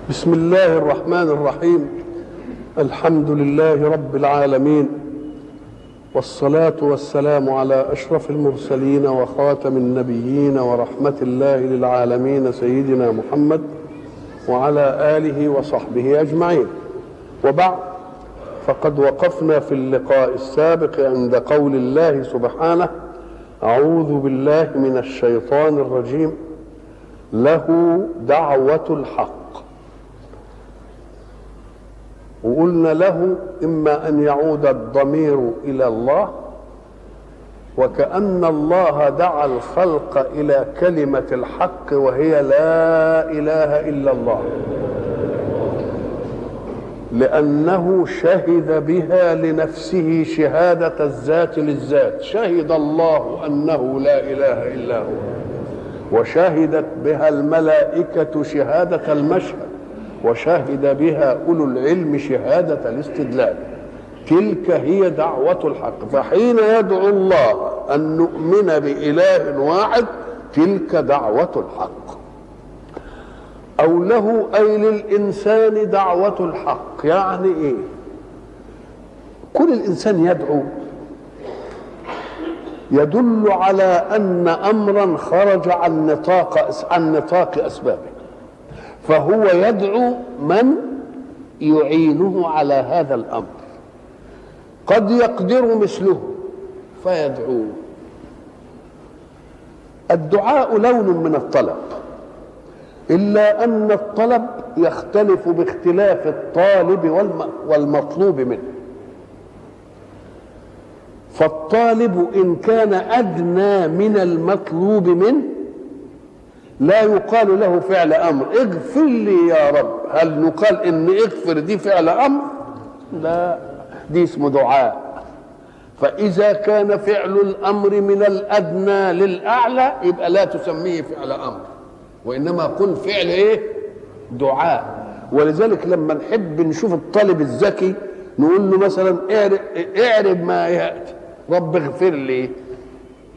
بسم الله الرحمن الرحيم. الحمد لله رب العالمين، والصلاة والسلام على أشرف المرسلين وخاتم النبيين ورحمة الله للعالمين سيدنا محمد وعلى آله وصحبه أجمعين. وبعد، فقد وقفنا في اللقاء السابق عند قول الله سبحانه: أعوذ بالله من الشيطان الرجيم، له دعوة الحق. وقلنا له إما أن يعود الضمير إلى الله، وكأن الله دعا الخلق إلى كلمة الحق وهي لا إله إلا الله، لأنه شهد بها لنفسه شهادة الذات للذات. شهد الله أنه لا إله إلا هو، وشهدت بها الملائكة شهادة المشهد، وشهد بها أولو العلم شهادة الاستدلال. تلك هي دعوة الحق. فحين يدعو الله أن نؤمن بإله واحد، تلك دعوة الحق. أو له أي للإنسان دعوة الحق. يعني إيه؟ كل الإنسان يدعو يدل على أن أمرا خرج عن نطاق أسبابه، فهو يدعو من يعينه على هذا الأمر. قد يقدر مثله فيدعوه. الدعاء لون من الطلب، إلا أن الطلب يختلف باختلاف الطالب والمطلوب منه. فالطالب إن كان أدنى من المطلوب منه لا يقال له فعل أمر. اغفر لي يا رب. هل نقال إن اغفر دي فعل أمر؟ لا، دي اسمه دعاء. فإذا كان فعل الأمر من الأدنى للأعلى يبقى لا تسميه فعل أمر، وإنما قل فعل إيه؟ دعاء. ولذلك لما نحب نشوف الطالب الذكي نقول له مثلا اعرب ما يأتي، رب اغفر لي،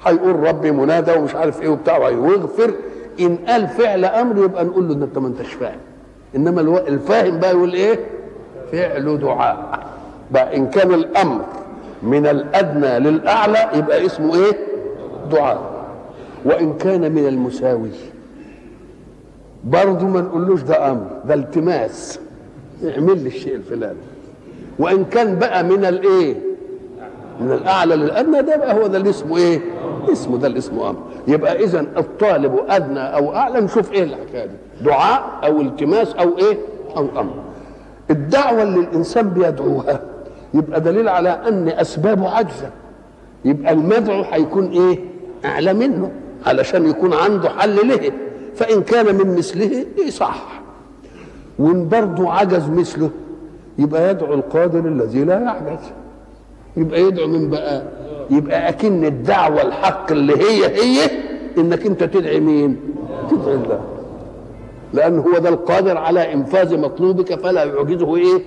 هيقول ربي منادى ومش عارف ايه وبتاع ويغفر. ان قال فعل امر يبقى نقول له ان انت ما انتش فاهم. انما الفاهم بقى يقول ايه؟ فعل دعاء. بقى ان كان الامر من الادنى للاعلى يبقى اسمه ايه؟ دعاء. وان كان من المساوي برضه ما نقولوش ده امر، ده التماس، اعمل لي الشيء الفلاني. وان كان بقى من الايه؟ من الاعلى للادنى، ده بقى هو ده اللي اسمه ايه؟ اسمه ده اللي اسمه امر. يبقى اذا الطالب ادنى او اعلى نشوف ايه الحكايه دي، دعاء او التماس او ايه؟ او امر. الدعوه اللي الانسان بيدعوها يبقى دليل على ان اسبابه عاجزه، يبقى المدعو هيكون ايه؟ اعلى منه علشان يكون عنده حل له. فان كان من مثله صح، وان برضه عجز مثله يبقى يدعو القادر الذي لا يعجز. يبقى يدعو من بقى؟ يبقى اكن الدعوه الحق اللي هي انك انت تدعي مين؟ تدعي الله، لان هو ده القادر على انفاذ مطلوبك، فلا يعجزه ايه؟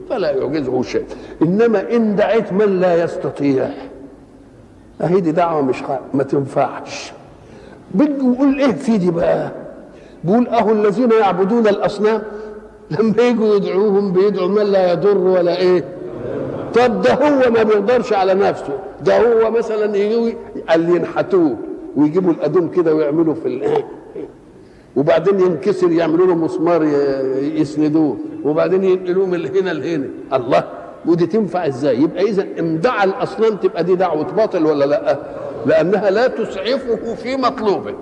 فلا يعجزه شيء. انما ان دعيت من لا يستطيع، اهي دي دعوه مش ما تنفعش. بده يقول ايه في دي بقى؟ بيقول اهو الذين يعبدون الاصنام لما يجوا يدعوهم بيدعوا من لا يضر ولا ايه؟ طب ده هو ما بيقدرش على نفسه، ده هو مثلا يجوا قال ينحتوه ويجيبوا الادوم كده ويعملوا في وبعدين ينكسر يعملوا له مسمار يسندوه، وبعدين ينقلوه من هنا لهنا. الله، ودي تنفع ازاي؟ يبقى اذا امدع الاصنام تبقى دي دعوه باطل ولا لا؟ لانها لا تسعفه في مطلوبه.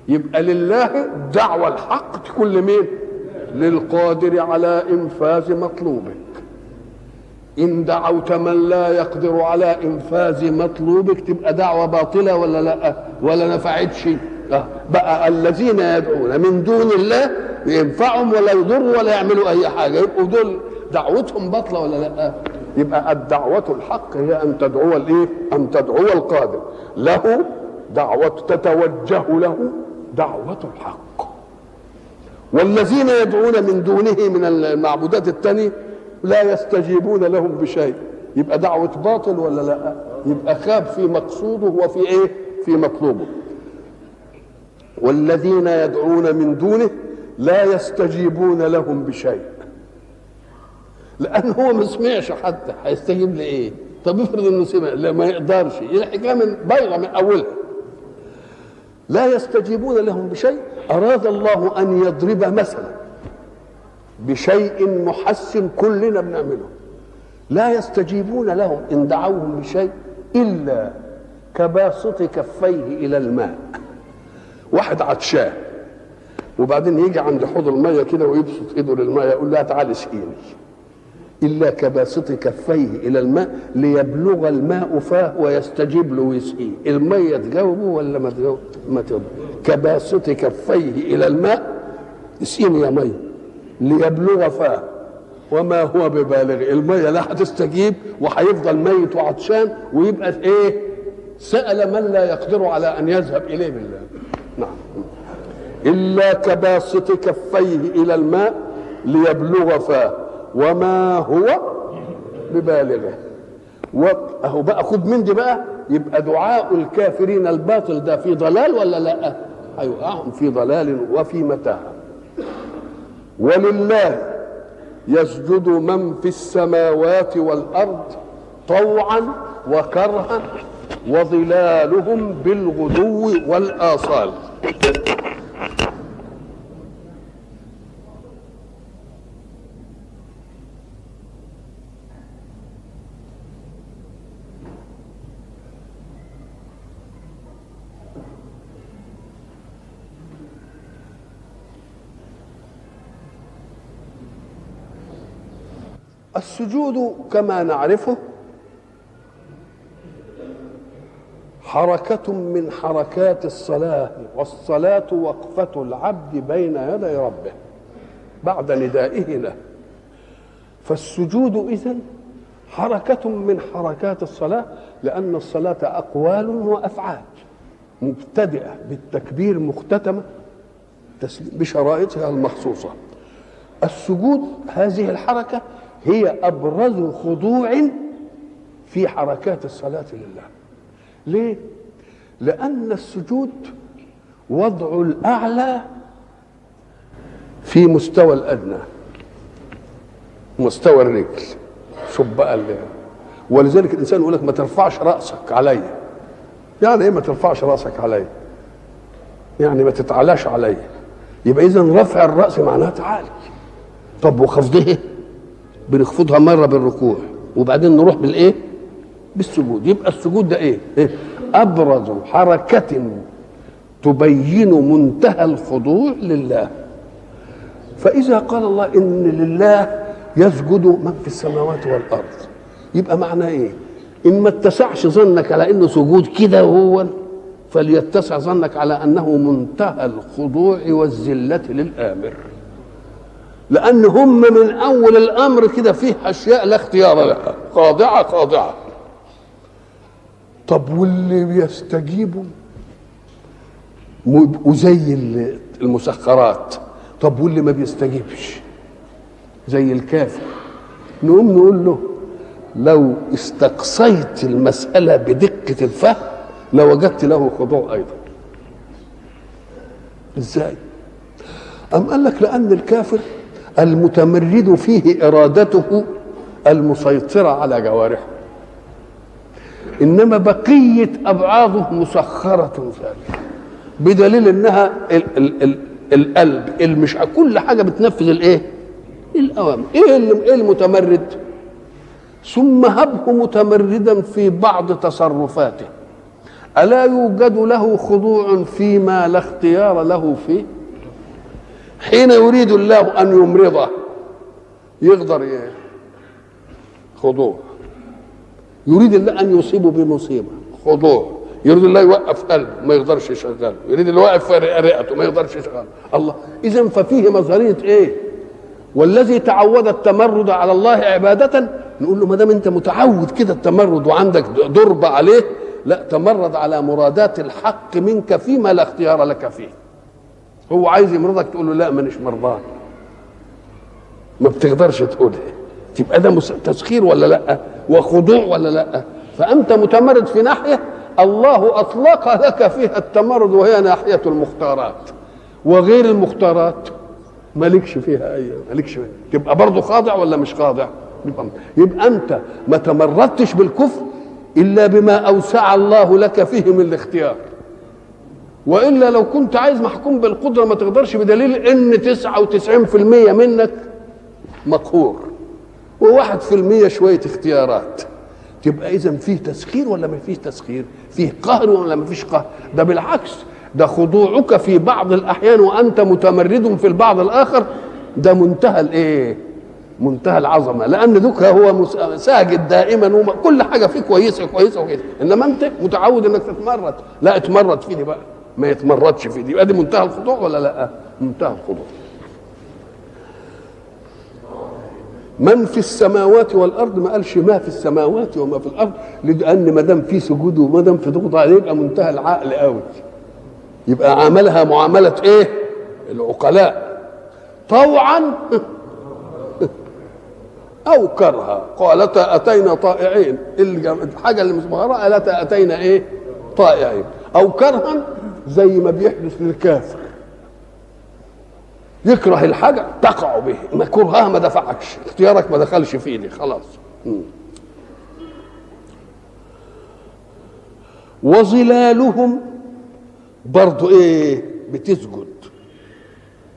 يبقى لله دعوه الحق تكون لمين؟ للقادر على انفاذ مطلوبك. إن دعوت من لا يقدر على إنفاذ مطلوبك تبقى دعوة باطلة ولا لا؟ ولا نفعتش؟ بقى الذين يدعون من دون الله ينفعهم ولا يضروا ولا يعملوا أي حاجة، يبقوا دول دعوتهم باطلة ولا لا؟ يبقى الدعوة الحق هي أن تدعو الإيه؟ أن تدعو القادر له دعوة، تتوجه له دعوة الحق. والذين يدعون من دونه من المعبودات التانية لا يستجيبون لهم بشيء، يبقى دعوة باطل ولا لا؟ يبقى خاب في مقصوده وفي ايه؟ في مطلوبه. والذين يدعون من دونه لا يستجيبون لهم بشيء، لأن هو ما سمعش حتى هيستجيب لإيه؟ طب افرض إنه سمع، لا ما يقدرش، الحكاية من بيضة من أولها. لا يستجيبون لهم بشيء، أراد الله أن يضرب مثلا بشيء محسن كلنا بنعمله. لا يستجيبون لهم إن دعوهم بشيء إلا كباسط كفيه إلى الماء. واحد عطشان وبعدين يجي عند حوض المية كده ويبسط ايده للمية يقول لها تعالي اسقيني، إلا كباسط كفيه إلى الماء ليبلغ الماء فاه ويستجيب له ويسقيه. المية تجاوبه ولا ما تجاوبه؟ ما تجاوبه. كباسط كفيه إلى الماء، اسقيني يا مية، ليبلغ فاه وما هو ببالغ. المية لا هتستجيب وهيفضل ميت وعطشان ويبقى ايه؟ سأل من لا يقدر على أن يذهب إليه بالله. نعم. إلا كباسط كفيه إلى الماء ليبلغ فاه وما هو ببالغه. وأهو بقى خد من دي بقى، يبقى دعاء الكافرين الباطل ده في ضلال ولا لا؟ أيوة في ضلال وفي متاع. ولله يسجد من في السماوات والأرض طوعا وكرها وظلالهم بالغدو والآصال. السجود كما نعرفه حركة من حركات الصلاة، والصلاة وقفة العبد بين يدي ربه بعد ندائه له. فالسجود إذن حركة من حركات الصلاة، لأن الصلاة أقوال وأفعال مبتدئة بالتكبير مختتمة بشرائطها المخصوصة. السجود هذه الحركة هي أبرز خضوع في حركات الصلاة لله. ليه؟ لأن السجود وضع الأعلى في مستوى الأدنى، مستوى الرجل. شوف بقى ولذلك الإنسان يقول لك ما ترفعش رأسك علي. يعني إيه ما ترفعش رأسك علي؟ يعني ما تتعلاش علي. يبقى إذن رفع الرأس معناها تعالي. طب وخفضه بنخفضها مرة بالركوع وبعدين نروح بالإيه؟ بالسجود. يبقى السجود ده إيه؟ أبرز حركة تبين منتهى الخضوع لله. فإذا قال الله إن لله يسجد من في السماوات والأرض، يبقى معناه إيه؟ إن ما اتسعش ظنك على إنه سجود كده وهو، فليتسع ظنك على أنه منتهى الخضوع والذلة للآمر. لأن هم من أول الأمر كده فيه أشياء لا اختيار لها، خاضعة خاضعة. طب واللي بيستجيبوا وزي المسخرات، طب واللي ما بيستجيبش زي الكافر، نقوم نقول له لو استقصيت المسألة بدقة الفهم لوجدت له خضوع أيضا. إزاي؟ أم قال لك لأن الكافر المتمرد فيه إرادته المسيطرة على جوارحه، إنما بقية أبعاضه مسخرة ذلك، بدليل إنها القلب مش كل حاجة بتنفذ الإيه؟ الأوامر. إيه المتمرد؟ ثم هبه متمردا في بعض تصرفاته، ألا يوجد له خضوع فيما لا اختيار له فيه؟ حين يريد الله أن يمرضه يقدر خضوع، يريد الله أن يصيبه بمصيبة خضوع، يريد الله يوقف قلبه ما يقدرش يشغله، يريد الله يوقف رئته ما يقدرش يشغله. الله إذن ففيه مظهرية إيه؟ والذي تعود التمرد على الله عبادة نقول له ما دام أنت متعود كده التمرد وعندك ضرب عليه، لا تمرد على مرادات الحق منك فيما لا اختيار لك فيه. هو عايز يمرضك تقول له لا مانيش مرضان، ما بتقدرش تقول إيه. تبقى ده تسخير ولا لا؟ وخضوع ولا لا؟ فأنت متمرد في ناحية الله أطلق لك فيها التمرد، وهي ناحية المختارات، وغير المختارات مالكش فيها اي، مالكش فيها. تبقى برضه خاضع ولا مش خاضع؟ يبقى انت ما تمردتش بالكفر الا بما اوسع الله لك فيه من الاختيار، والا لو كنت عايز محكوم بالقدره ما تقدرش، بدليل ان 99% منك مقهور و1% شويه اختيارات. تبقى اذا فيه تسخير ولا ما فيش تسخير؟ فيه قهر ولا ما فيش قهر؟ ده بالعكس، ده خضوعك في بعض الاحيان وانت متمرد في البعض الاخر، ده منتهى الايه؟ منتهى العظمه، لان ذوك هو ساجد دائما وكل حاجه فيه كويسه كويسه وكده، انما انت متعود انك تتمرد، لا اتمرد في دي بقى، ما يتمردش في دي، يبقى دي منتهى الخضوع ولا لا؟ منتهى الخضوع. من في السماوات والارض، ما قالش ما في السماوات وما في الارض، لان ما دام في سجود وما دام في ضغط عليه يبقى منتهى العقل قوي، يبقى عملها معامله ايه؟ العقلاء، طوعا او كرها، قالتا اتينا طائعين، الحاجه اللي مش مغرى قالتا اتينا ايه؟ طائعين، او كرها زي ما بيحدث للكافر، يكره الحاجه تقع به، ما كرهها ما دفعكش، اختيارك ما دخلش فيه دي خلاص. وظلالهم برضو ايه؟ بتسجد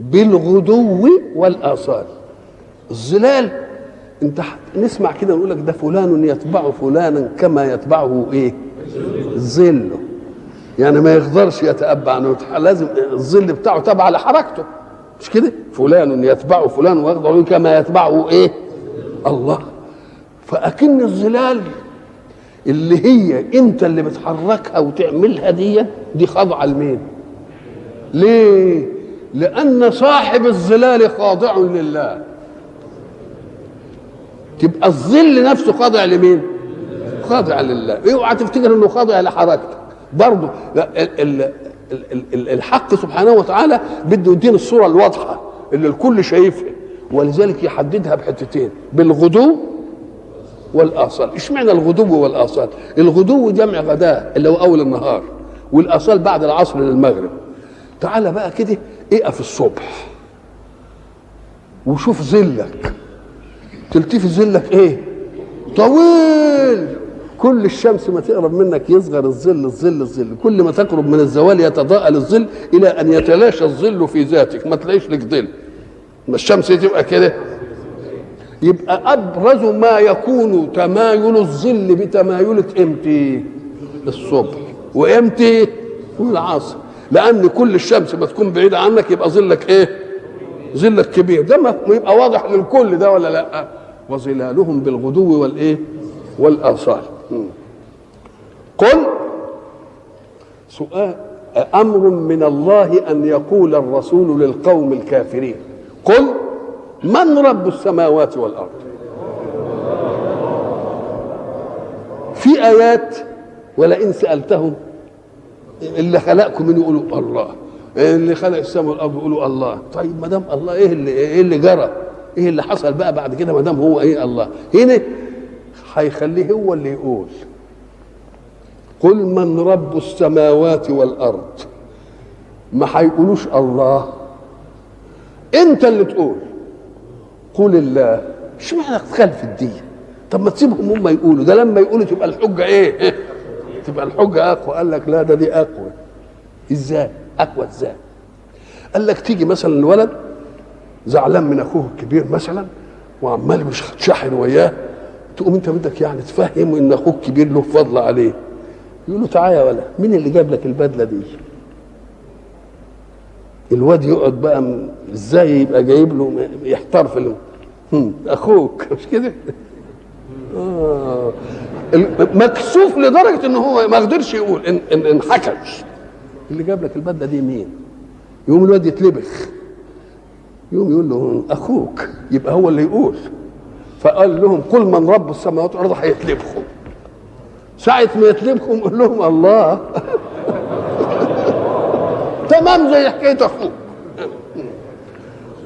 بالغدو والاصال. الظلال انت نسمع كده نقول لك ده فلان يتبع فلانا كما يتبعه ايه؟ ظله، يعني ما يقدرش يتأبع عنه، لازم الظل بتاعه تبع لحركته، مش كده؟ فلان يتبع فلان ويخضع كما يتبعه ايه؟ الله. فأكن الظلال اللي هي انت اللي بتحركها وتعملها دي خاضعه لمين؟ ليه؟ لأن صاحب الظلال خاضع لله. تبقى الظل نفسه خاضع لمين؟ خاضع لله. اوعى تفتكر انه خاضع لحركتك برضه. الحق سبحانه وتعالى بده يدينا الصوره الواضحه اللي الكل شايفها، ولذلك يحددها بحتتين: بالغدو والاصال. اشمعنى الغدو والاصال؟ الغدو جمع غداء اللي هو اول النهار، والاصال بعد العصر للمغرب. تعال بقى كده اقف الصبح وشوف ظلك، تلتفي ظلك ايه؟ طويل. كل الشمس ما تقرب منك يصغر الظل، كل ما تقرب من الزوال يتضاءل الظل الى ان يتلاشى الظل في ذاتك، ما تلاقيش لك ظل. ما الشمس تبقى كده، يبقى ابرز ما يكون تمايل الظل بتمايلة امتى؟ الصبح. وامتى؟ العصر. لان كل الشمس ما تكون بعيده عنك يبقى ظلك ايه؟ ظلك كبير. ده ما يبقى واضح للكل ده ولا لا؟ وظلالهم بالغدو والايه؟ والاصال. قل سؤال، امر من الله ان يقول الرسول للقوم الكافرين: قل من رب السماوات والارض. في ايات: ولئن سالتهم اللي خلقكم من يقولوا الله، اللي خلق السماء والارض يقولوا الله. طيب ما دام الله، ايه اللي جرى؟ ايه اللي حصل بقى بعد كده ما دام هو ايه الله؟ هنا هيخليه هو اللي يقول: قل من رب السماوات والارض. ما هيقولوش الله، انت اللي تقول قل الله. اشمعنى تخالف الدين؟ طب ما تسيبهم هم يقولوا، ده لما يقولوا تبقى الحجه ايه؟ تبقى الحجه اقوى. قال لك لا، ده دي اقوى. ازاي اقوى؟ ازاي؟ قال لك تيجي مثلا الولد زعلان من اخوه الكبير مثلا وعمال مش شاحن وياه، تقوم انت بدك يعني تفهمه ان اخوك الكبير له فضل عليه. يقول له: تعالى يا ولد، مين اللي جاب لك البدله دي؟ الواد يقعد بقى ازاي يبقى جايب له، يحتار في اخوك، مش كده؟ مكسوف لدرجه ان هو ما قدرش يقول، ان حكش اللي جاب لك البدله دي مين؟ يقوم الواد يتلبخ، يقوم يقول له اخوك، يبقى هو اللي يقول. فقال لهم: قل من رب السماوات والارض. هيتلبخوا. ساعة ما يتلبخوا قول لهم الله. تمام زي حكاية اخوك.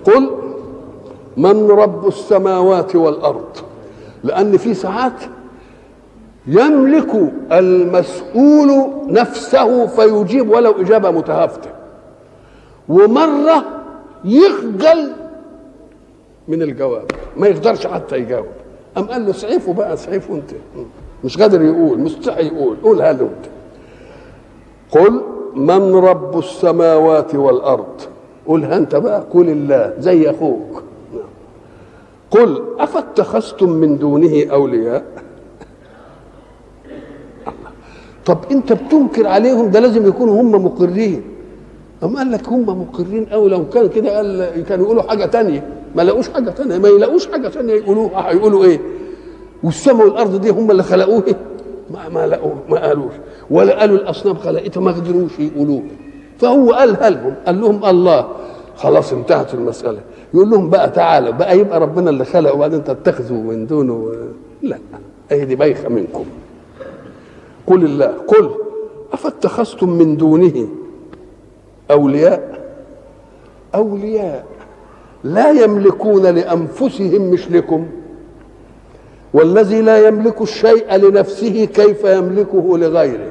قل من رب السماوات والارض، لان في ساعات يملك المسؤول نفسه فيجيب ولو اجابه متهافته، ومره يخجل من الجواب، ما يقدرش حتى يجاوب. قام قال له اسعفه بقى، اسعفه انت، مش قادر يقول، مستحي يقول، قولها له انت. قل من رب السماوات والارض، قولها انت بقى، قل الله زي اخوك. قل افاتخذتم من دونه اولياء. طب انت بتنكر عليهم، ده لازم يكونوا هم مقرين. أم قال لك هم مقرين، او لو كان كده قال كانوا يقولوا حاجه تانية، ما لقوش حاجه تانية، ما يلاقوش حاجه تانية يقولوها، هيقولوا ايه؟ والسماء والارض دي هم اللي خلقوه، ما لقوه، ما قالوش، ولا قالوا الاصنام خلقتها، ما قدروش يقولوه. فهو قالها لهم، قال لهم الله، خلاص انتهت المساله. يقول لهم بقى تعالوا بقى، يبقى ربنا اللي خلق وبعدين تتخذوا من دونه؟ لا، اهي دي بايخه منكم. قل الله، قل افاتخذتم من دونه اولياء، اولياء لا يملكون لانفسهم، مش لكم. والذي لا يملك الشيء لنفسه كيف يملكه لغيره؟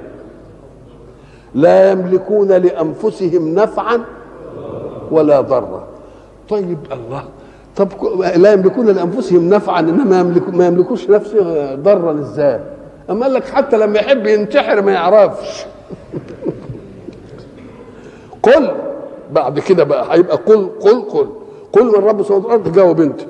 لا يملكون لانفسهم نفعا ولا ضرا. طيب الله، طب لا يملكون لانفسهم نفعا انما ما يملكوش نفسه ضرا ازاي؟ اما قال لك حتى لما يحب ينتحر ما يعرفش. قل بعد كده بقى هيبقى قل قل قل قل من رب السماوات والارض، جاوب انت.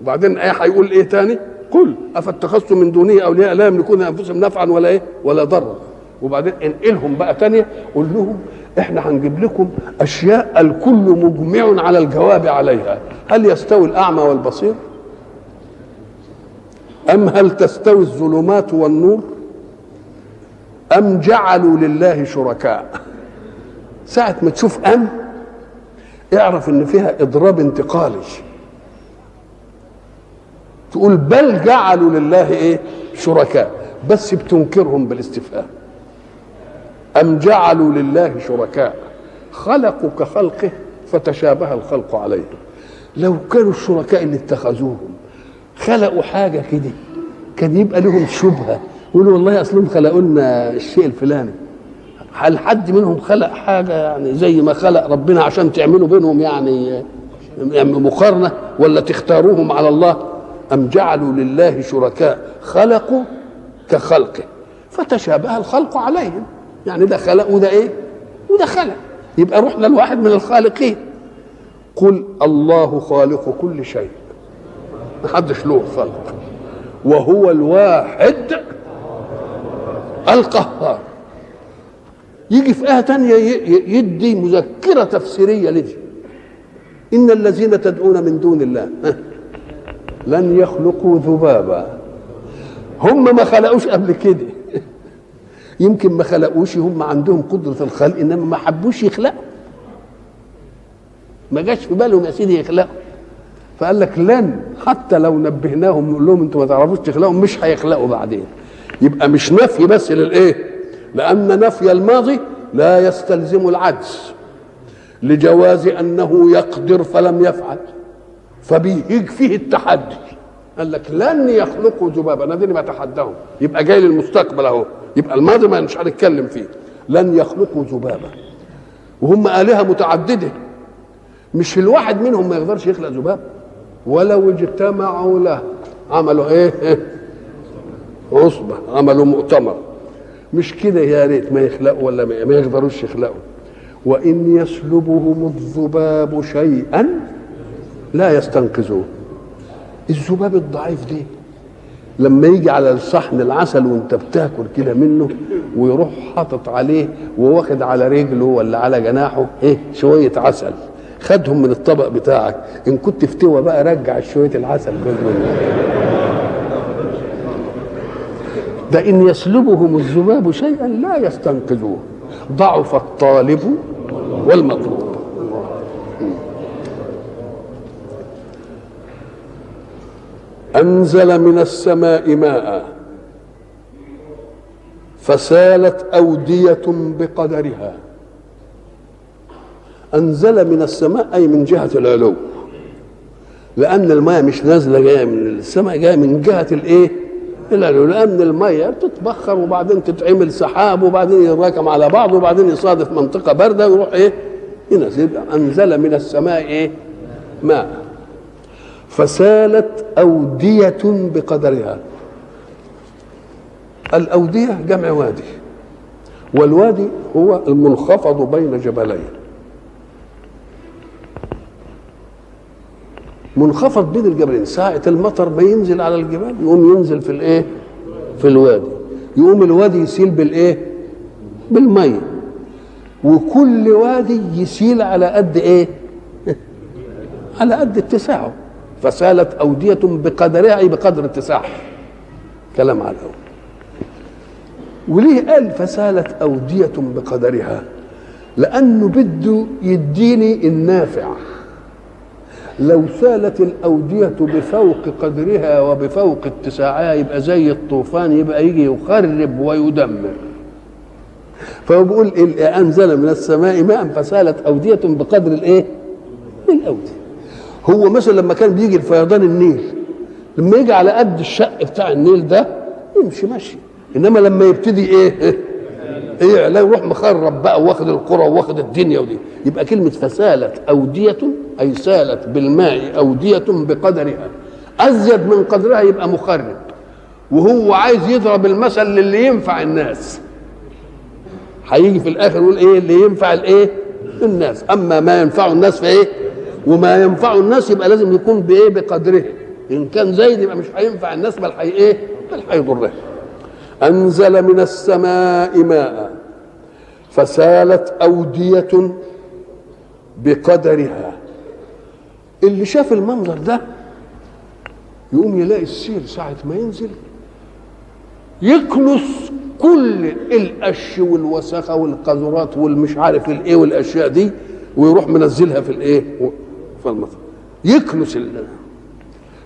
وبعدين ايه هيقول ايه تاني؟ قل افاتخذتم من دونه اولياء لا يملكون انفسهم نفعا ولا ايه ولا ضرا. وبعدين انقلهم بقى تانية، قول لهم احنا هنجيب لكم اشياء الكل مجمع على الجواب عليها. هل يستوي الاعمى والبصير؟ ام هل تستوي الظلمات والنور؟ ام جعلوا لله شركاء؟ ساعة ما تشوف اعرف ان فيها اضراب انتقالي. تقول بل جعلوا لله ايه؟ شركاء، بس بتنكرهم بالاستفهام. ام جعلوا لله شركاء خلقوا كخلقه فتشابه الخلق عليهم. لو كانوا الشركاء اللي اتخذوهم خلقوا حاجه كده كان يبقى لهم شبهه، يقولوا والله اصلهم خلقوا لنا الشيء الفلاني. هل حد منهم خلق حاجه يعني زي ما خلق ربنا عشان تعملوا بينهم يعني مقارنه، ولا تختاروهم على الله؟ ام جعلوا لله شركاء خلقوا كخلقه فتشابه الخلق عليهم. يعني ده خلق وده ايه وده خلق، يبقى رحنا لواحد من الخالقين. قل الله خالق كل شيء، ما حدش له خلق، وهو الواحد القهار. يجي في آية تانية يدي مذكرة تفسيرية لدي: إن الذين تدعون من دون الله لن يخلقوا ذبابا. هم ما خلقوش قبل كده، يمكن ما خلقوش، هم عندهم قدرة الخلق إنما ما حبوش يخلقوا، ما جاش في بالهم يا سيدي يخلقوا. فقال لك لن، حتى لو نبهناهم نقول لهم انتوا ما تعرفوش تخلقوا مش هيخلقوا بعدين. يبقى مش نفي بس للايه؟ لأن نفي الماضي لا يستلزم العجز لجواز أنه يقدر فلم يفعل، فبيهيج فيه التحدي. قال لك لن يخلقوا ذبابا، انا دي بتحداهم، يبقى جاي للمستقبل اهو، يبقى الماضي ما مش هنتكلم فيه. لن يخلقوا ذبابا، وهم آلهة متعددة، مش الواحد منهم ما يقدرش يخلق ذباب. ولو اجتمعوا له، عملوا ايه؟ عصبة، عملوا مؤتمر. مش كده يا ريت ما يخلقوا ولا ما يقدروش يخلقوا. وإن يسلبهم الذباب شيئا لا يستنقذوه. الذباب الضعيف دي لما يجي على الصحن العسل وانت بتاكل كده منه ويروح حاطط عليه وواخد على رجله ولا على جناحه ايه شويه عسل، خدهم من الطبق بتاعك، ان كنت فتوى بقى رجع شويه العسل منه. ده ان يسلبهم الذباب شيئا لا يستنقذوه، ضعف الطالب والمطلوب. أنزل من السماء ماء فسالت أودية بقدرها. أنزل من السماء أي من جهة العلو، لأن الماء مش نازلة جاية من السماء، جاية من جهة الإيه؟ العلو، لأن الماء تتبخر وبعدين تتعمل سحاب وبعدين يتراكم على بعض وبعدين يصادف منطقة باردة ويروح إيه؟ ينزل. أنزل من السماء إيه؟ ماء فسالت أودية بقدرها. الأودية جمع وادي، والوادي هو المنخفض بين جبلين. منخفض بين الجبلين، ساعة المطر ما ينزل على الجبال يقوم ينزل في الايه؟ في الوادي، يقوم الوادي يسيل بالايه؟ بالمية، وكل وادي يسيل على قد ايه؟ على قد اتساعه. فسالت أودية بقدرها، أي بقدر اتساعها. كلام على الأول. وليه قال فسالت أودية بقدرها؟ لأنه بده يديني النافع. لو سالت الأودية بفوق قدرها وبفوق اتساعها يبقى زي الطوفان، يبقى يجي يخرب ويدمر. فهو بيقول أنزل من السماء ماء فسالت أودية بقدر الايه؟ الأودية. هو مثلا لما كان بيجي الفيضان النيل، لما يجي على قد الشق بتاع النيل ده يمشي ماشي، انما لما يبتدي ايه لا يروح مخرب بقى واخد القرى واخد الدنيا ودي. يبقى كلمه فسالت أودية اي سالت بالماء أودية بقدرها، ازيد من قدرها يبقى مخرب. وهو عايز يضرب المثل للي ينفع الناس، هيجي في الاخر يقول ايه اللي ينفع الايه؟ الناس. اما ما ينفع الناس فايه؟ وما ينفع الناس يبقى لازم يكون بايه؟ بقدره. ان كان زايد يبقى مش هينفع الناس، بل هي ايه؟ بل هيضرها. انزل من السماء ماء فسالت أودية بقدرها. اللي شاف المنظر ده يقوم يلاقي السيل ساعة ما ينزل يكنس كل القش والوسخة والقذورات والمش عارف الايه والاشياء دي، ويروح منزلها في الايه؟ في المطر. يكنس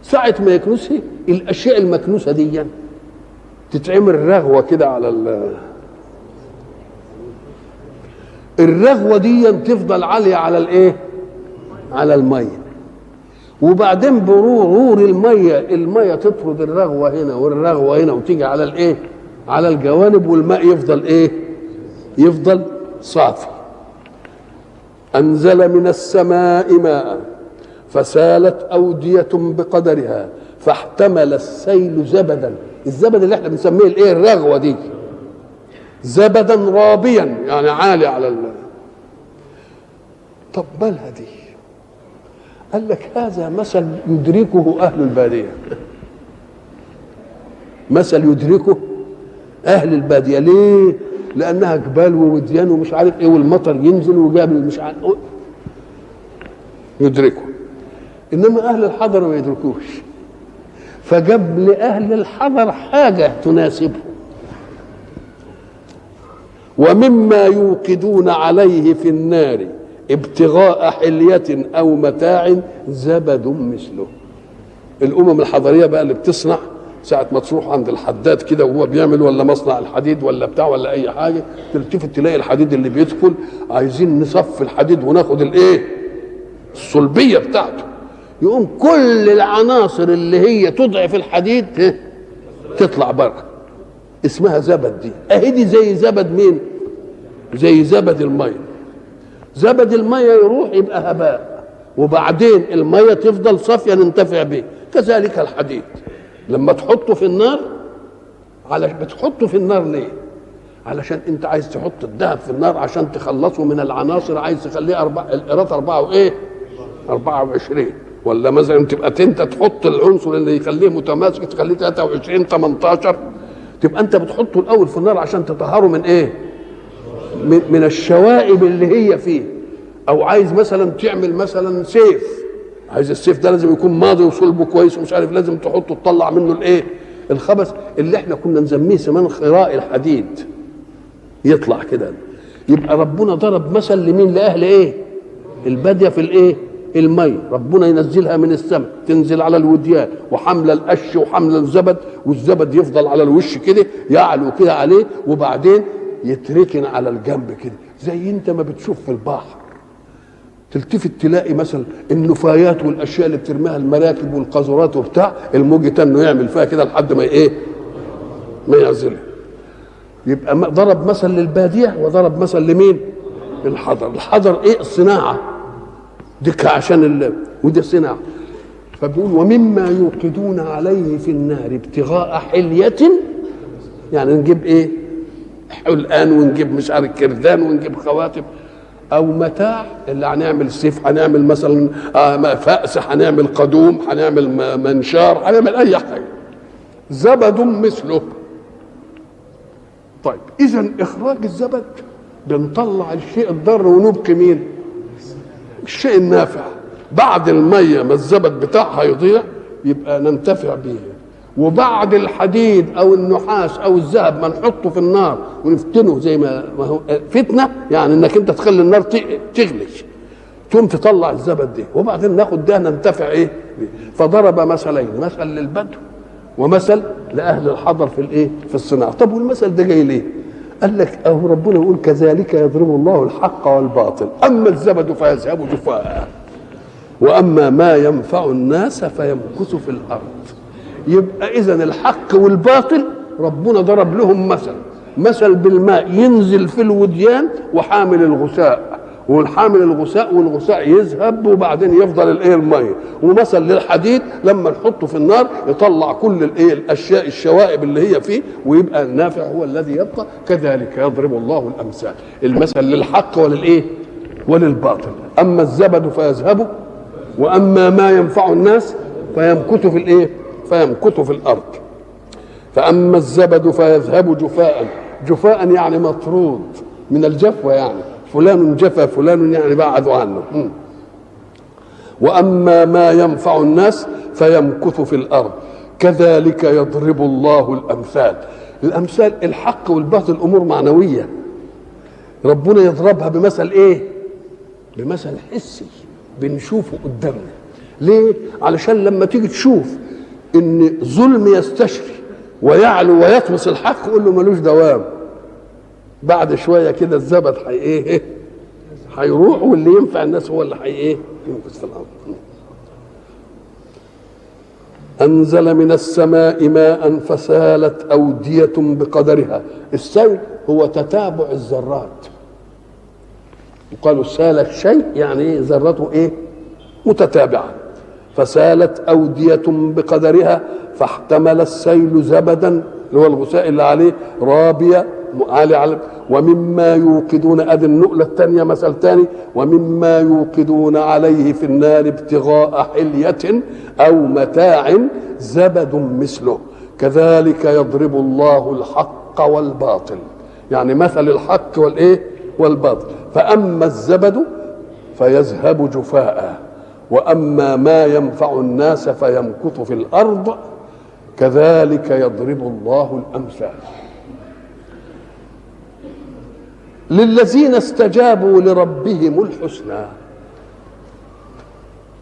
ساعة ما يكنسها الاشياء المكنوسة دي تتعمل رغوة كده على الرغوة دي تفضل عالية على الايه؟ على المية. وبعدين برور المية تطرد الرغوة هنا والرغوة هنا وتيجي على الايه؟ على الجوانب، والماء يفضل ايه؟ يفضل صافي. أنزل من السماء ماء فسالت أودية بقدرها فاحتمل السيل زبدا. الزبد اللي احنا بنسميه الايه؟ الرغوة دي زبدا رابيا، يعني عالي على طب مالها دي؟ قال لك هذا مثل يدركه أهل البادية، مثل يدركه أهل البادية. ليه؟ لأنها جبال ووديان ومش عارف إيه، والمطر ينزل وجاب مش عارف يدركه. إنما أهل الحضر ما يدركوش، فجاب لأهل الحضر حاجة تناسبه. ومما يوقدون عليه في النار ابتغاء حلية أو متاع زبد مثله. الأمم الحضرية بقى اللي بتصنع ساعة ما تروح عند الحداد كده وهو بيعمل، ولا مصنع الحديد ولا بتاع ولا أي حاجة، تلتفت تلاقي الحديد اللي بيدخل عايزين نصف الحديد وناخد الإيه؟ الصلبية بتاعته. يقوم كل العناصر اللي هي تضعف الحديد تطلع بره، اسمها زبد. دي أهي دي زي زبد مين؟ زي زبد المية. زبد المية يروح يبقى هباء، وبعدين المية تفضل صافية ننتفع به. كذلك الحديد لما تحطه في النار، بتحطه في النار ليه؟ علشان انت عايز تحط الذهب في النار عشان تخلصه من العناصر، عايز تخليه القيراط 4 وايه؟ 24. ولا مثلا تبقى انت تحط العنصر اللي يخليه متماسك تخليه 23 18، تبقى انت بتحطه الاول في النار عشان تطهره من ايه؟ من الشوائب اللي هي فيه. او عايز مثلا تعمل مثلا سيف، عايز السيف ده لازم يكون ماضي وصلبه كويس ومش عارف، لازم تحطه تطلع منه الايه؟ الخبث اللي احنا كنا نسميه زمان خراء الحديد، يطلع كده. يبقى ربنا ضرب مثل لمين؟ لاهل ايه؟ الباديه في الايه؟ المي. ربنا ينزلها من السماء تنزل على الوديان وحمله القش وحمله الزبد، والزبد يفضل على الوش كده يعلو كده عليه، وبعدين يتركن على الجنب كده. زي انت ما بتشوف في البحر تلتفت تلاقي مثلا النفايات والاشياء اللي بترميها المراكب والقاذورات وبتاع، الموج انه يعمل فيها كده لحد ما ايه؟ ما يعزلها. يبقى ضرب مثل للباديه وضرب مثل لمين؟ الحضر. الحضر ايه؟ الصناعه دي عشان ودي صناعه. فبيقول ومما يوقدون عليه في النار ابتغاء حلية، يعني نجيب ايه؟ حلقان، ونجيب مش عارف كردان، ونجيب خواتم، او متاع، اللي هنعمل سيف، هنعمل مثلا فأس، هنعمل قدوم، هنعمل منشار، هنعمل اي حاجه، زبد مثله. طيب اذا اخراج الزبد بنطلع الشيء الضار ونبقي مين؟ الشيء النافع. بعد الميه ما الزبد بتاعها يضيع يبقى ننتفع به، وبعد الحديد او النحاس او الذهب ما نحطه في النار ونفتنه زي ما هو فتنه، يعني انك انت تخلي النار تغلي، تقوم تطلع الزبد ده، وبعدين ناخد ده ننتفع ايه بيه. فضرب مثلين، مثل للبدو ومثل لاهل الحضر في الايه؟ في الصناعه. طب والمثل ده جاي ليه؟ قال لك اهو ربنا يقول كذلك يضرب الله الحق والباطل، اما الزبد فيذهب جفاء واما ما ينفع الناس فيمكث في الارض. يبقى اذا الحق والباطل ربنا ضرب لهم مثل بالماء ينزل في الوديان وحامل الغثاء، والحامل الغثاء والغثاء يذهب وبعدين يفضل الايه؟ الميه. ومثل للحديد لما نحطه في النار يطلع كل الايه؟ الاشياء الشوائب اللي هي فيه، ويبقى النافع هو الذي يبقى. كذلك يضرب الله الامثال، المثل للحق وللايه؟ وللباطل. اما الزبد فيذهب واما ما ينفع الناس فيمكث في الايه؟ فيمكث في الارض. فاما الزبد فيذهب جفاء، جفاء يعني مطرود من الجفوه، يعني فلان جفا فلان، يعني بعدوا عنه. واما ما ينفع الناس فيمكث في الارض. كذلك يضرب الله الامثال. الامثال الحق والباطل امور معنويه، ربنا يضربها بمثل ايه؟ بمثل حسي بنشوفه قدامنا. ليه؟ علشان لما تيجي تشوف ان ظلم يستشري ويعلو ويطمس الحق، قول له ملوش دوام، بعد شويه كده الزبد ايه؟ هيروح، واللي ينفع الناس هو اللي ايه؟ يمكث في الارض. انزل من السماء ماء فسالت اوديه بقدرها. السيل هو تتابع الذرات، وقالوا سال الشيء يعني ايه؟ ذرته ايه؟ متتابعه. فسالت اوديه بقدرها فاحتمل السيل زبدا، اللي هو الغثاء اللي عليه، رابيه عالي على. ومما يوقدون، ادي النقله الثانيه مثل ثاني، ومما يوقدون عليه في النار ابتغاء حليه او متاع زبد مثله. كذلك يضرب الله الحق والباطل، يعني مثل الحق والايه؟ والباطل. فاما الزبد فيذهب جفاء واما ما ينفع الناس فيمكث في الارض. كذلك يضرب الله الامثال. للذين استجابوا لربهم الحسنى.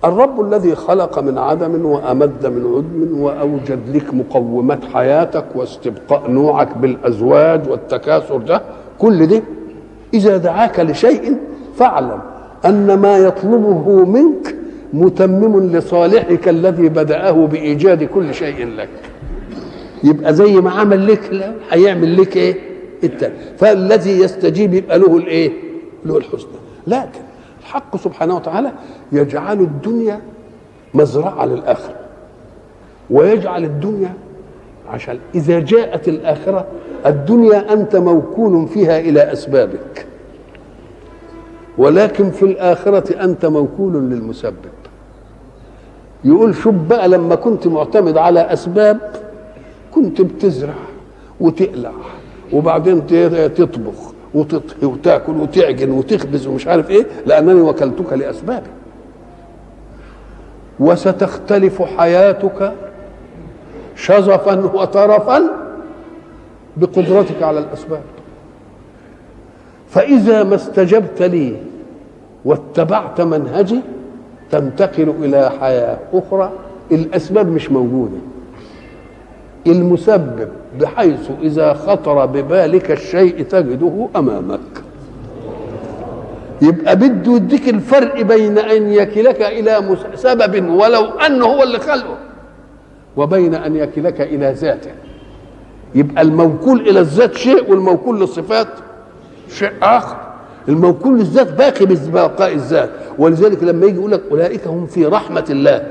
الرب الذي خلق من عدم وأمد من عدم وأوجد لك مقومات حياتك واستبقاء نوعك بالأزواج والتكاثر، ده كل ده إذا دعاك لشيء فاعلم أن ما يطلبه منك متمم لصالحك الذي بدأه بإيجاد كل شيء لك. يبقى زي ما عمل لك هيعمل لك ايه؟ التاني. فالذي يستجيب يبقى له الايه؟ له الحسنى. لكن الحق سبحانه وتعالى يجعل الدنيا مزرعه للاخره، ويجعل الدنيا عشان اذا جاءت الاخره، الدنيا انت موكول فيها الى اسبابك، ولكن في الاخره انت موكول للمسبب. يقول شوف بقى، لما كنت معتمد على اسباب كنت بتزرع وتقلع وبعدين تطبخ وتطهي وتاكل وتعجن وتخبز ومش عارف ايه، لانني وكلتك لاسبابي. وستختلف حياتك شظفا وترفا بقدرتك على الاسباب. فاذا ما استجبت لي واتبعت منهجي تنتقل الى حياه اخرى الاسباب مش موجوده، المسبب بحيث إذا خطر ببالك الشيء تجده أمامك. يبقى بده يديك الفرق بين أن يكلك إلى سبب ولو أنه هو اللي خلقه، وبين أن يكلك إلى ذاته. يبقى الموكول إلى الذات شيء، والموكول للصفات شيء آخر. الموكول للذات باقي ببقاء الذات، ولذلك لما يجي يقول لك أولئك هم في رحمة الله،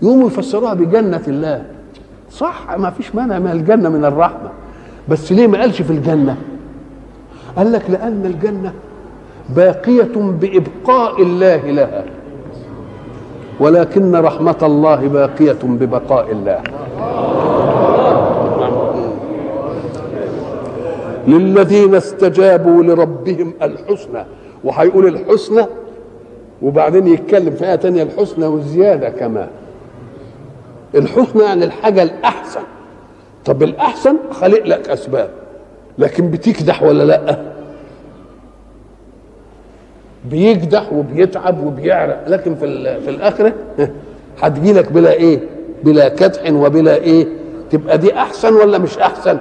يقوموا يفسروها بجنة الله. صح، ما فيش مانع من الجنة من الرحمة، بس ليه ما قالش في الجنة؟ قال لك لأن الجنة باقية بإبقاء الله لها، ولكن رحمة الله باقية ببقاء الله. للذين استجابوا لربهم الحسنى، وهيقول الحسنى وبعدين يتكلم في آية تانية الحسنى والزيادة كمان. الحسنى يعني الحاجة الأحسن. طب الأحسن خلق لك أسباب، لكن بتكدح ولا لأ؟ بيكدح وبيتعب وبيعرق، لكن في الآخرة هتجي لك بلا إيه؟ بلا كدح وبلا إيه؟ تبقى دي أحسن ولا مش أحسن؟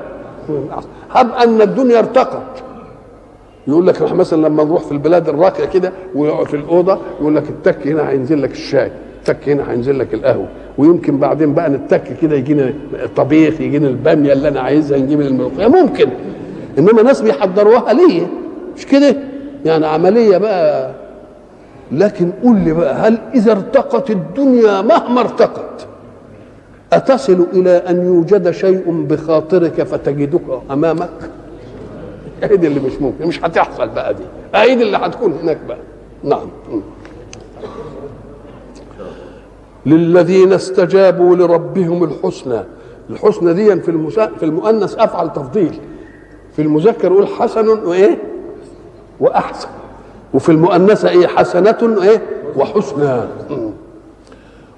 هب أن الدنيا ارتقت، يقول لك مثلا لما نروح في البلاد الراقيه كده ويقعد في الاوضه يقول لك التك هنا هينزل لك الشاي، التك هنا هينزل لك القهوه، ويمكن بعدين بقى نتك كده يجينا الطبيخ، يجينا الباميه اللي انا عايزها، نجيب الملوخيه ممكن. انما ناس بيحضروها ليه؟ مش كده يعني عمليه بقى. لكن قول لي بقى، هل اذا ارتقت الدنيا مهما ارتقت اتصل الى ان يوجد شيء بخاطرك فتجدك امامك؟ اهي اللي مش ممكن، مش هتحصل بقى دي، اهي اللي هتكون هناك بقى. نعم. للذين استجابوا لربهم الحسنى. الحسنى دي في المؤنث افعل تفضيل، في المذكر يقول حسن وايه واحسن، وفي المؤنثه ايه حسنه وايه وحسنى.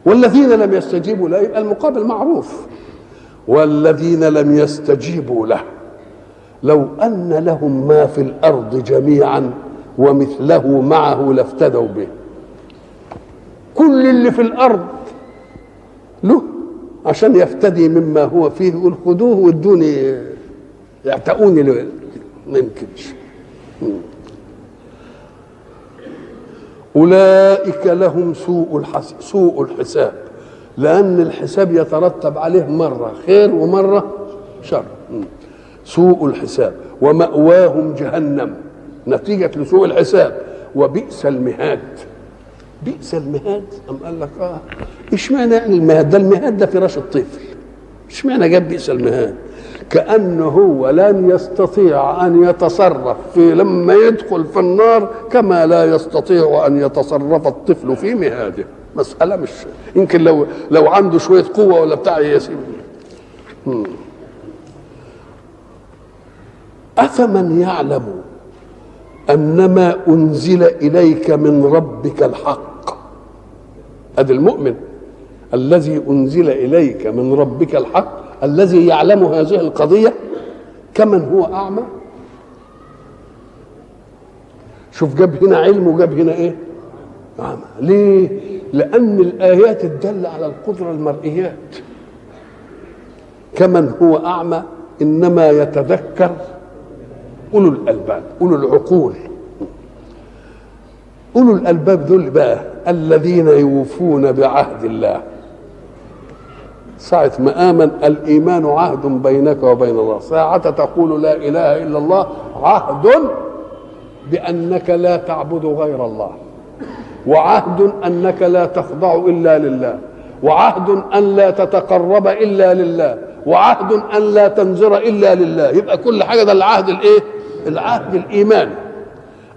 والذين لم يستجيبوا له يبقى المقابل معروف. والذين لم يستجيبوا له لو أن لهم ما في الأرض جميعا ومثله معه لافتدوا به. كل اللي في الأرض له عشان يفتدي مما هو فيه، يقول خذوه وادوني يعتقوني له، ما يمكنش. أولئك لهم سوء الحساب، لأن الحساب يترتب عليه مرة خير ومرة شر. سوء الحساب ومأواهم جهنم نتيجة لسوء الحساب، وبئس المهاد. بئس المهاد أم قال لك اشمعنى يعني المهاد ده؟ المهاد ده فراش الطفل، اشمعنى جاب بئس المهاد؟ كأنه هو لن يستطيع أن يتصرف في لما يدخل في النار كما لا يستطيع أن يتصرف الطفل في مهاده. مسألة مش يمكن لو عنده شوية قوة ولا بتاع يسيب. أفمن يعلم أنما أنزل إليك من ربك الحق، هذا المؤمن الذي أنزل إليك من ربك الحق الذي يعلم هذه القضية، كمن هو أعمى. شوف جاب هنا علم وجاب هنا إيه؟ أعمى. ليه؟ لأن الآيات الدالة على القدرة المرئيات. كمن هو أعمى إنما يتذكر أولو الألباب، أولو العقول. أولو الألباب دول بقى الذين يوفون بعهد الله. ساعة ما آمن الإيمان عهد بينك وبين الله، ساعة تقول لا إله إلا الله عهد بأنك لا تعبد غير الله، وعهد أنك لا تخضع إلا لله، وعهد أن لا تتقرب إلا لله، وعهد أن لا تنذر إلا لله. يبقى كل حاجة ده العهد الإيه؟ العهد الإيماني.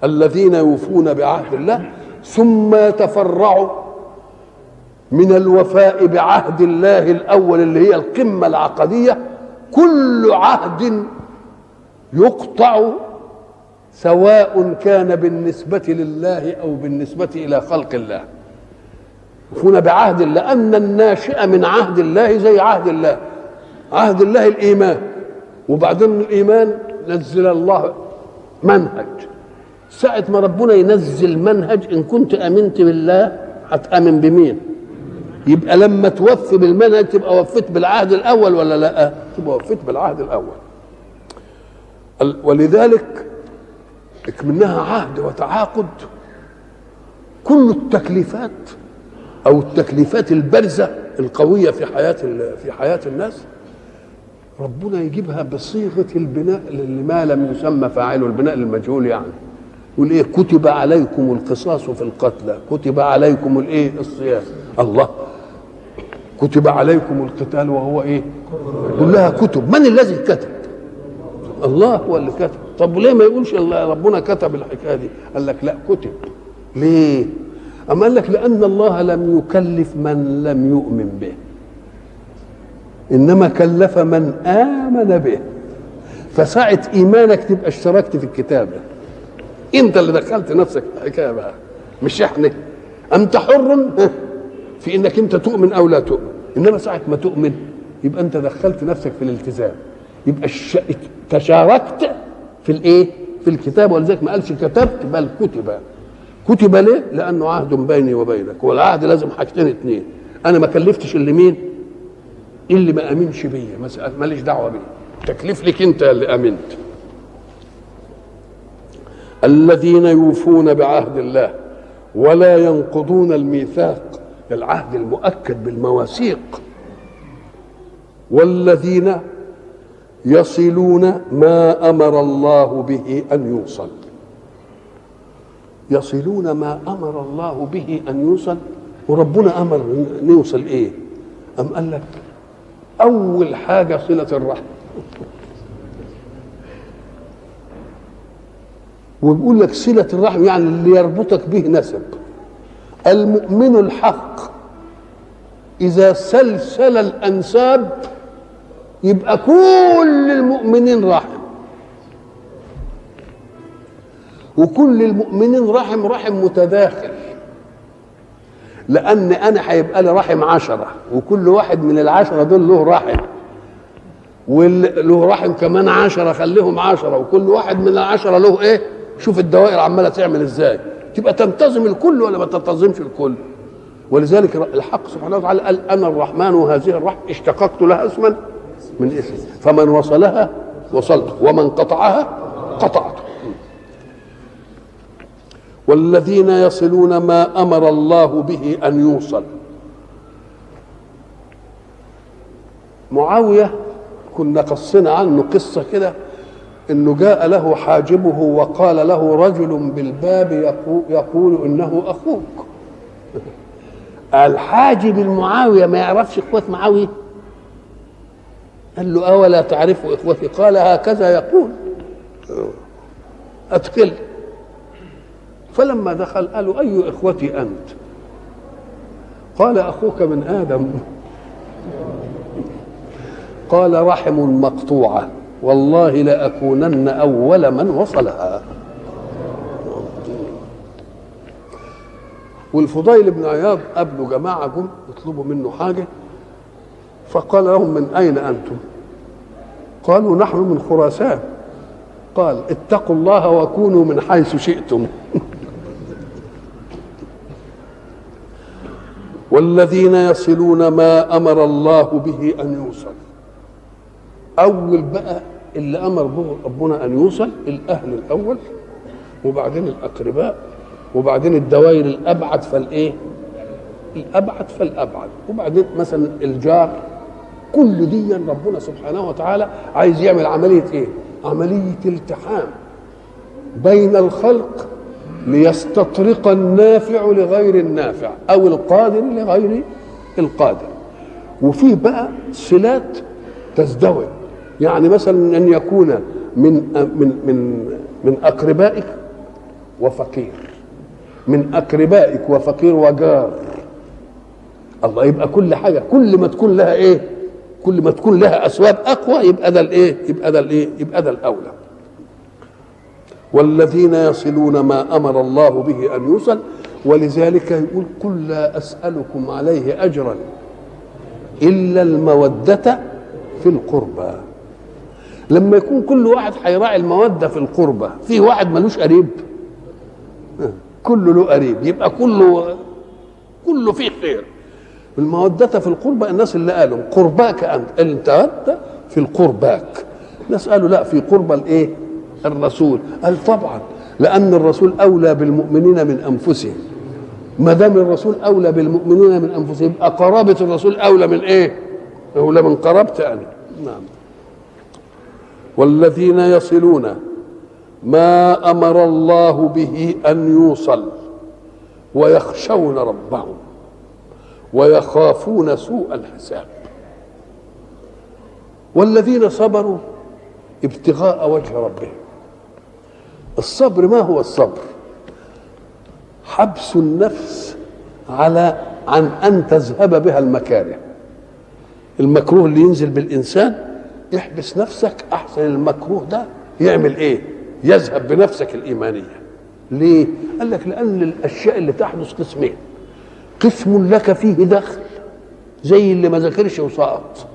الذين يوفون بعهد الله ثم يتفرعوا من الوفاء بعهد الله الأول اللي هي القمة العقدية. كل عهد يقطع سواء كان بالنسبة لله أو بالنسبة إلى خلق الله. يوفون بعهد الله، أن الناشئ من عهد الله زي عهد الله. عهد الله الإيمان، وبعدين الإيمان نزل الله منهج. ساعة ما ربنا ينزل منهج، إن كنت أمنت بالله هتأمن بمين؟ يبقى لما توفي بالمنهج تبقى وفيت بالعهد الأول ولا لا؟ تبقى وفيت بالعهد الأول. ولذلك منها عهد وتعاقد. كل التكليفات أو التكليفات البارزة القوية في حياة الناس ربنا يجيبها بصيغة البناء لما لم يسمى فاعله، البناء للمجهول. يعني يقول ايه؟ كتب عليكم القصاص في القتلى، كتب عليكم الايه؟ الصيام. الله، كتب عليكم القتال وهو ايه؟ كلها كتب. من الذي كتب؟ الله هو اللي كتب. طب ليه ما يقولش الله ربنا كتب الحكايه دي؟ قال لك لا، كتب. ليه؟ أما قال لك لأن الله لم يكلف من لم يؤمن به، إنما كلف من آمن به. فساعة إيمانك تبقى اشتركت في الكتابة، أنت اللي دخلت نفسك في الحكاية بقى، مش إحنا. أنت حر في إنك أنت تؤمن أو لا تؤمن، إنما ساعة ما تؤمن يبقى أنت دخلت نفسك في الالتزام، يبقى تشاركت في الإيه؟ في الكتاب. ولذلك ما قالش كتبت بل كتب. كتب ليه؟ لأنه عهد بيني وبينك، والعهد لازم حاجتين اتنين. أنا ما كلفتش اللي مين؟ اللي ما امنش بيا، ماليش دعوه بيه، تكليف لك انت اللي امنت. الذين يوفون بعهد الله ولا ينقضون الميثاق، العهد المؤكد بالمواثيق. والذين يصلون ما امر الله به ان يوصل. يصلون ما امر الله به ان يوصل. وربنا امر نوصل ايه؟ ام قال لك أول حاجة صلة الرحم. وبيقول لك صلة الرحم يعني اللي يربطك به نسب. المؤمن الحق إذا سلسل الأنساب يبقى كل المؤمنين رحم، وكل المؤمنين رحم متداخل، لأن أنا هيبقى لي رحم 10 وكل واحد من ال10 دول له رحم، وله رحم كمان 10 خليهم 10، وكل واحد من ال10 له إيه؟ شوف الدوائر عمالة تعمل إزاي، تبقى تنتظم الكل ولا ما تنتظمش الكل. ولذلك الحق سبحانه وتعالى قال أنا الرحمن وهذه الرحمة اشتققت لها اسما من اسم، فمن وصلها وصلته ومن قطعها قطعته. والذين يصلون ما أمر الله به أن يوصل. معاوية كنا قصنا عنه قصة كده، إنه جاء له حاجبه وقال له رجل بالباب يقول إنه أخوك. الحاجب المعاوية ما يعرفش إخوة معاوية؟ قال له أولا تعرف إخوتي؟ قال هكذا يقول. أدخل. فلما دخل قالوا أي إخوتي أنت؟ قال أخوك من آدم. قال رحم مقطوعة والله لأكونن أول من وصلها. والفضيل بن عياض قابلوا جماعة جم يطلبوا منه حاجة، فقال لهم من أين أنتم؟ قالوا نحن من خراسان. قال اتقوا الله وكونوا من حيث شئتم. والذين يصلون ما أمر الله به أن يوصل. أول بقى اللي أمر به ربنا أن يوصل الأهل الأول، وبعدين الأقرباء، وبعدين الدوائر الأبعد فالإيه؟ الأبعد فالأبعد، وبعدين مثلا الجار. كل دي ربنا سبحانه وتعالى عايز يعمل عملية إيه؟ عملية التحام بين الخلق ليستطرق النافع لغير النافع أو القادر لغير القادر. وفيه بقى صلات تزدوج، يعني مثلا أن يكون من أقربائك وفقير، من أقربائك وفقير وجار. الله، يبقى كل حاجة كل ما تكون لها إيه؟ كل ما تكون لها أسباب أقوى يبقى ده الإيه؟ يبقى ده الأولى. والذين يصلون ما أمر الله به أن يوصل. ولذلك يقول قل لا أسألكم عليه أجرا إلا المودة في القربى. لما يكون كل واحد هيراعي المودة في القربى، في واحد ملوش قريب، كله له قريب، يبقى كله فيه خير. المودة في القربى الناس اللي قالوا قرباك أنت في القرباك، الناس قالوا لا في قربى الإيه؟ الرسول. قال طبعا لأن الرسول أولى بالمؤمنين من أنفسهم، ما دام الرسول أولى بالمؤمنين من أنفسهم يبقى قرابة الرسول أولى من إيه؟ أولى من قرابتي أنا. نعم. والذين يصلون ما أمر الله به أن يوصل ويخشون ربهم. ويخافون سوء الحساب. والذين صبروا ابتغاء وجه ربهم. الصبر ما هو الصبر؟ حبس النفس عن أن تذهب بها المكاره. المكروه اللي ينزل بالإنسان احبس نفسك أحسن المكروه ده يعمل إيه؟ يذهب بنفسك الإيمانية. ليه؟ قال لك لأن الأشياء اللي تحدث قسمين: قسم لك فيه دخل زي اللي ما ذاكرش وسقط.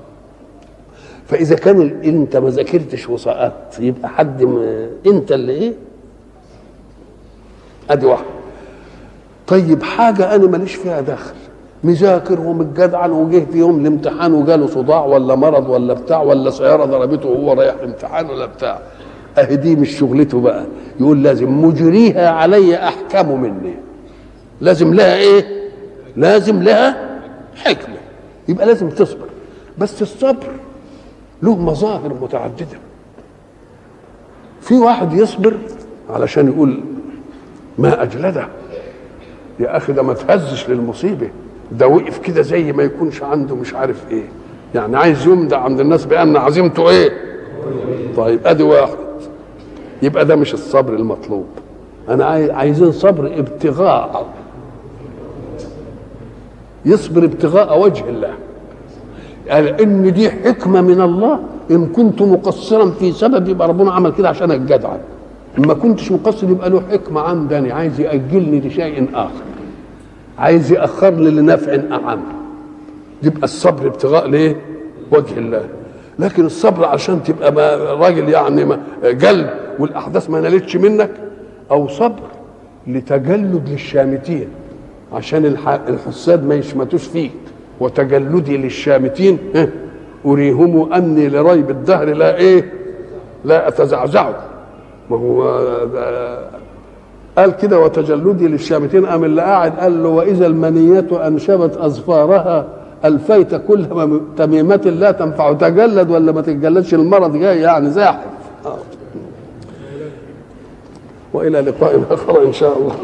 فإذا كان أنت ما ذاكرتش وسقطت يبقى أنت اللي إيه؟ أدي واحد. طيب حاجة أنا ماليش فيها دخل، مذاكر ومتجدعن وجه في يوم الامتحان وجاله صداع ولا مرض ولا بتاع ولا سيارة ضربته وهو رايح الامتحان ولا بتاع، أهي دي مش شغلته بقى. يقول لازم مجريها علي أحكم مني. لازم لها إيه؟ لازم لها حكمة. يبقى لازم تصبر. بس الصبر له مظاهر متعددة. في واحد يصبر علشان يقول ما أجلده، يا أخي ده ما تهزش للمصيبة، ده وقف كده زي ما يكونش عنده مش عارف إيه، يعني عايز يمدع عند الناس بأن عزيمته إيه. طيب أدي واحد، يبقى ده مش الصبر المطلوب. أنا عايزين صبر ابتغاء، يصبر ابتغاء وجه الله. قال ان دي حكمه من الله، ان كنت مقصرا في سبب يبقى ربنا عمل كده عشان الجدع، ان ما كنتش مقصر يبقى له حكمه عندني، عايز ياجلني لشيء اخر، عايز ياخرني لنفع اعم. يبقى الصبر ابتغاء ليه؟ وجه الله. لكن الصبر عشان تبقى راجل يعني جلد والاحداث ما نالتش منك، او صبر لتجلد للشامتين عشان الحساد ما يشمتوش فيك، وتجلدي للشامتين أريهم أني لريب الدهر لا إيه؟ لا أتزعزع. ما هو قال كده وتجلدي للشامتين، قام اللي قاعد قال له وإذا المنية أنشبت أظفارها ألفيت كل تميمة لا تنفع. تجلد ولا ما تتجلدش، المرض جاي يعني زاحف. وإلى لقاء آخر إن شاء الله.